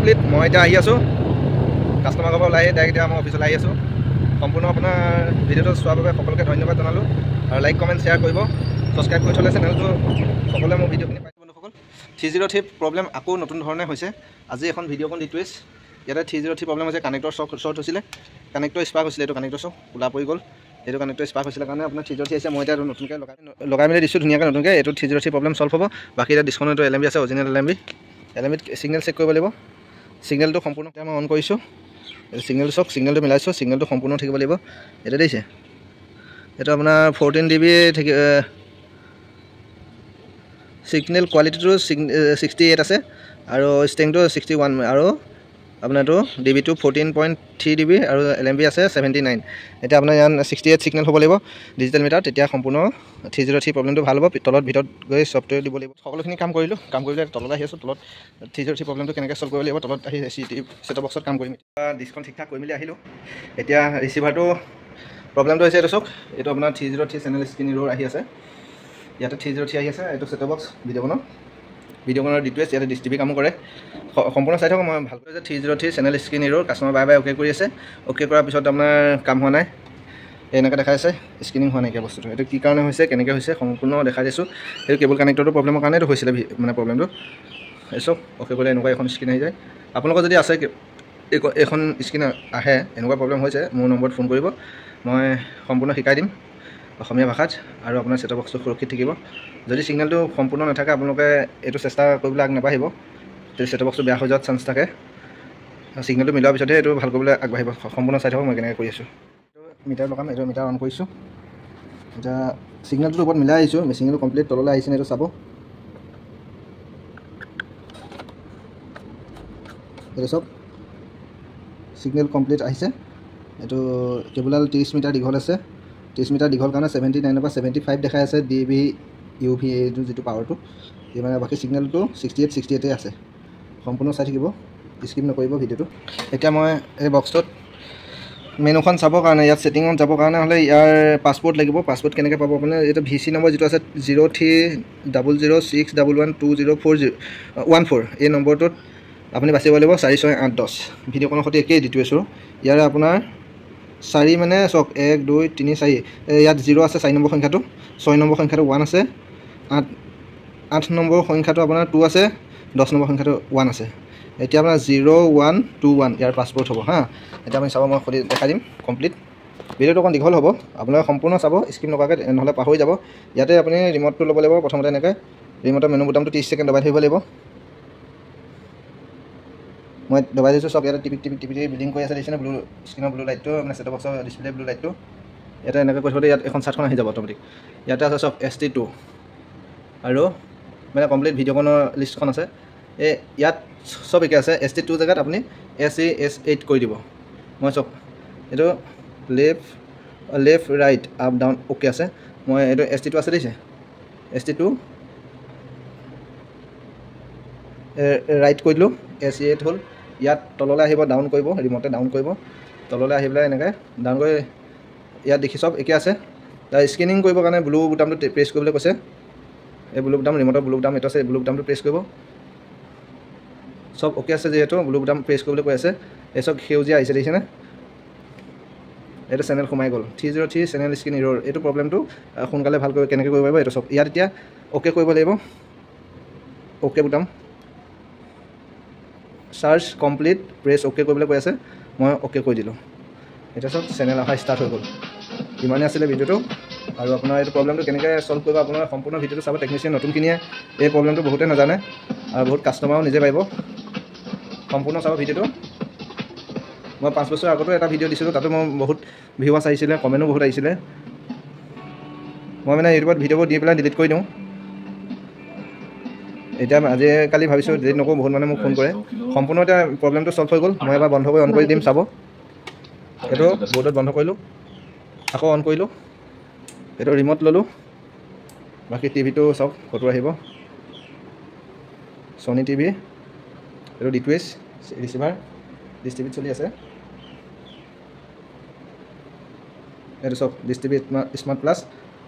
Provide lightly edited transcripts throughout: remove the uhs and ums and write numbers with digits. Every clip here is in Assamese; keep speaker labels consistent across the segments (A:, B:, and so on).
A: কমপ্লিট মই এতিয়া আহি আছোঁ কাষ্টমাৰ ঘৰৰ পৰা ওলাই ডাইৰেক্ট এতিয়া মই অফিচলৈ আহি আছোঁ সম্পূৰ্ণ আপোনাৰ ভিডিঅ'টো চোৱাৰ বাবে সকলোকে ধন্যবাদ জনালোঁ আৰু লাইক কমেণ্ট শ্বেয়াৰ কৰিব ছাবস্ক্ৰাইব কৰি থ'লে চেনেলটো সকলোৱে মোৰ ভিডিঅ'খিনি পাই বন্ধুসকল 303 প্ৰব্লেম আকৌ নতুন ধৰণে হৈছে আজি এখন ভিডিঅ'খন দি থৈছে ইয়াতে 303 প্ৰব্লেম হৈছে কানেক্টৰ শ্বৰ্ট হৈছিলে কানেক্টৰ স্পাৰ্ক হৈছিলে এইটো কানেক্টৰ শ্বৰ্ট কোলা পৰি গ'ল এইটো কানেক্টৰ স্পাৰ্ক হৈছিলে কাৰণে আপোনাৰ 303 আছে মই এতিয়া নতুনকৈ লগাই মেলি দিছোঁ ধুনীয়াকৈ নতুনকৈ এইটো 303 প্ৰব্লেম চল্ভ হ'ব বাকী এতিয়া ডিছকাউণ্ট LMB আছে অৰিজিনেল LMB সিগনেল চেক কৰিব লাগিব সিগনেলটো সম্পূৰ্ণ মই অন কৰিছোঁ সিগনেল চাওক সিগনেলটো মিলাইছোঁ সিগনেলটো সম্পূৰ্ণ থাকিব লাগিব এটা দিছে এইটো আপোনাৰ 14 dB সিগনেল কোৱালিটিটো 68 আছে আৰু ষ্ট্ৰেংথটো 61 আৰু আপোনাৰটো DB2 14.3 dB আৰু LMB আছে 79 এতিয়া আপোনাৰ ইয়াত 68 সিগনেল হ'ব লাগিব ডিজিটেল মিটাৰ তেতিয়া সম্পূৰ্ণ 303 প্ৰব্লেমটো ভাল হ'ব তলত ভিতৰত গৈ ছফটৱেৰ দিব লাগিব সকলোখিনি কাম কৰিলোঁ কাম কৰিবলৈ তলত আহি আছোঁ তলত 303 প্ৰব্লেমটো কেনেকৈ ছল্ভ কৰিব লাগিব তলত আহি ছেটঅপ বক্সত কাম কৰিম ডিছখন ঠিক ঠাক কৰি মেলি আহিলোঁ এতিয়া ৰিচিভাৰটো প্ৰব্লেমটো হৈছে এইটো চাওক এইটো আপোনাৰ 303 চেনেল স্ক্ৰীন এৰ'ৰ আহি আছে ইয়াতে 303 আহি আছে এইটো ছেটঅপ বক্স ভিডিঅ'খনৰ ডিটেইলছ ইয়াতে ডিছ টিভি কাম কৰে সম্পূৰ্ণ চাই থাকক মই ভালকৈ যে 303 channel screen error customer bye okay কৰি আছে অ'কে কৰাৰ পিছত আপোনাৰ কাম হোৱা নাই এনেকৈ দেখাই আছে স্ক্ৰীনিং হোৱা নাইকিয়া বস্তুটো এইটো কি কাৰণে হৈছে কেনেকৈ হৈছে সম্পূৰ্ণ দেখাই দিছোঁ এইটো কেবল কানেক্টৰটো প্ৰব্লেমৰ কাৰণে এইটো হৈছিলে মানে প্ৰব্লেমটো এই চাওক অ'কে কৰিলে এনেকুৱা এখন স্ক্ৰীন আহি যায় আপোনালোকৰ যদি আছে এখন স্ক্ৰীন আহে এনেকুৱা প্ৰব্লেম হৈছে মোৰ নম্বৰত ফোন কৰিব মই সম্পূৰ্ণ শিকাই দিম অসমীয়া ভাষাত আৰু আপোনাৰ ছেটঅপ বক্সটো সুৰক্ষিত থাকিব যদি সিগনেলটো সম্পূৰ্ণ নাথাকে আপোনালোকে এইটো চেষ্টা কৰিবলৈ আগনাবাঢ়িব যদি ছেটঅপ বক্সটো বেয়া হৈ যোৱাৰ চান্স থাকে সিগনেলটো মিলোৱাৰ পিছতহে এইটো ভাল কৰিবলৈ আগবাঢ়িব সম্পূৰ্ণ চাই থাকক মই কেনেকৈ কৰি আছোঁ মিটাৰ লগাম এইটো মিটাৰ অন কৰিছোঁ এতিয়া সিগনেলটোৰ ওপৰত মিলাই আহিছোঁ মেচিনটো কমপ্লিট তললৈ আহিছে এইটো চাব এইটো চাওক সিগনেল কমপ্লিট আহিছে এইটো কেবুলডাল 30 মিটাৰ দীঘল আছে 30 মিটাৰ দীঘল কাৰণে 79 পৰা 75 দেখাই আছে DB UV এইটো যিটো পাৱাৰটো এই মানে বাকী সিগনেলটো 68 আছে সম্পূৰ্ণ চাই থাকিব স্কিপ নকৰিব ভিডিঅ'টো এতিয়া মই এই বক্সটোত মেনুখন চাবৰ কাৰণে ইয়াত ছেটিঙত যাবৰ কাৰণে হ'লে ইয়াৰ পাছপোৰ্ট লাগিব পাছপোৰ্ট কেনেকৈ পাব আপুনি এইটো VC নম্বৰ যিটো আছে 030061204014 এই নম্বৰটোত আপুনি বাচিব লাগিব 46810 ভিডিঅ'খনৰ সৈতে একেই দি থৈছোঁ ইয়াৰ আপোনাৰ 4 মানে চাওক 1 2 3 4 ইয়াত 0 আছে 4 নম্বৰ সংখ্যাটো 6 নম্বৰ সংখ্যাটো 1 আছে 8 নম্বৰ সংখ্যাটো আপোনাৰ 2 আছে 10 নম্বৰ সংখ্যাটো 1 আছে এতিয়া আপোনাৰ 0121 ইয়াৰ পাছপোৰ্ট হ'ব হা এতিয়া আমি চাব মই খুলি দেখাই দিম কমপ্লিট ভিডিঅ'টো অকণ দীঘল হ'ব আপোনালোকে সম্পূৰ্ণ চাব স্কিপ নকৰাকৈ নহ'লে পাহৰি যাব ইয়াতে আপুনি ৰিম'টটো ল'ব লাগিব প্ৰথমতে এনেকৈ ৰিম'টৰ মেনু বুটামটো 30 ছেকেণ্ড দবাই থাকিব লাগিব মই দবাই দিছোঁ চব ইয়াতে টিপি বিলিং কৰি আছে দেখিছেনে ব্লু স্ক্ৰীনৰ ব্লু লাইটটো মানে ছেটঅপ বক্সৰ ডিছপ্লে ব্লু লাইটটো ইয়াতে এনেকৈ কৰি থ'লে ইয়াত এখন চাৰ্টখন আহি যাব অট'মেটিক ইয়াতে আছে চব ST2 আৰু মানে কমপ্লিট ভিডিঅ'খনৰ লিষ্টখন আছে এই ইয়াত চব একে আছে ST2 জেগাত আপুনি SE/S8 কৰি দিব মই চব এইটো left right up down okay আছে মই এইটো ST2 আছে দেখিছে ST2 ৰাইট কৰি দিলোঁ SE8 হ'ল ইয়াত তললৈ আহিব ডাউন কৰিব ৰিম'টে ডাউন কৰিব তললৈ আহি পেলাই এনেকৈ ডাউন কৰি ইয়াত দেখি চব একে আছে তাৰ স্কেনিং কৰিবৰ কাৰণে ব্লু বুটামটো প্ৰেছ কৰিবলৈ কৈছে এই ব্লু বুটাম ৰিম'টৰ ব্লু বুটাম এইটো আছে ব্লু বুটামটো প্ৰেছ কৰিব চব অ'কে আছে যিহেতু ব্লু বুটাম প্ৰেছ কৰিবলৈ কৈ আছে এই চব সেউজীয়া আহিছে দেখিছেনে এইটো চেনেল সোমাই গ'ল 303 চেনেল স্ক্ৰীন এৰ'ৰ এইটো প্ৰব্লেমটো সোনকালে ভালকৈ কেনেকৈ কৰিব পাৰিব এইটো চব ইয়াত এতিয়া অ'কে কৰিব লাগিব অ'কে বুটাম চাৰ্জ কমপ্লিট প্ৰেছ অ'কে কৰিবলৈ কৈ আছে মই অ'কে কৰি দিলোঁ এতিয়া চব চেনেল অহা ষ্টাৰ্ট হৈ গ'ল ইমানেই আছিলে ভিডিঅ'টো আৰু আপোনাৰ এইটো প্ৰব্লেমটো কেনেকৈ ছল্ভ কৰিব আপোনাৰ সম্পূৰ্ণ ভিডিঅ'টো চাব টেকনিচিয়ান নতুনখিনিয়ে এই প্ৰব্লেমটো বহুতে নাজানে আৰু বহুত কাষ্টমাৰো নিজে পাৰিব সম্পূৰ্ণ চাব ভিডিঅ'টো মই 5 বছৰ আগতো এটা ভিডিঅ' দিছিলোঁ তাতো মই বহুত ভিউৱাৰ্ছ আহিছিলে কমেণ্টো বহুত আহিছিলে মই মানে ইউটিউবত ভিডিঅ'বোৰ দি পেলাই ডিলিট কৰি দিওঁ এতিয়া আজিকালি ভাবিছোঁ ডিলিট নকৰোঁ বহুত মানুহে মোক ফোন কৰে সম্পূৰ্ণ এতিয়া প্ৰব্লেমটো ছল্ভ হৈ গ'ল মই এবাৰ বন্ধ কৰি অন কৰি দিম চাব এইটো বৰ্ডত বন্ধ কৰিলোঁ আকৌ অন কৰিলোঁ এইটো ৰিম'ট ল'লোঁ বাকী টিভিটো চাওক ফটো আহিব Sony TV এইটো D2S ৰিচিভাৰ ডিছ টিভিত চলি আছে এইটো চব dish TV smart plus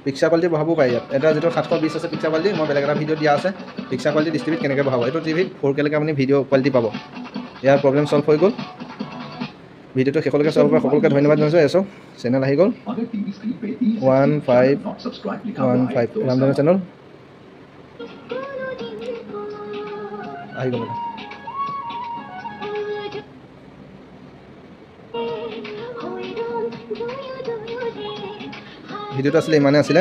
A: picture quality বহাব পাৰি ইয়াত এটা যেটো 720 আছে পিক্সাৰ কোৱালিটি মই বেলেগ এটা ভিডিঅ' দিয়া আছে পিক্সাৰ কোৱালিটি ডিছ টিভিত কেনেকৈ বহাব এইটো টিভিত 4K লৈকে আপুনি ভিডিঅ' কোৱালিটি পাব ইয়াৰ প্ৰব্লেম ছল্ভ হৈ গ'ল ভিডিঅ'টো শেষলৈকে চোৱাৰ বাবে সকলোকে ধন্যবাদ জনাইছোঁ এছক চেনেল আহি গ'ল 1515 ৰামধেনু চেনেল আহি গ'ল ভিডিঅ'টো আছিলে ইমানে আছিলে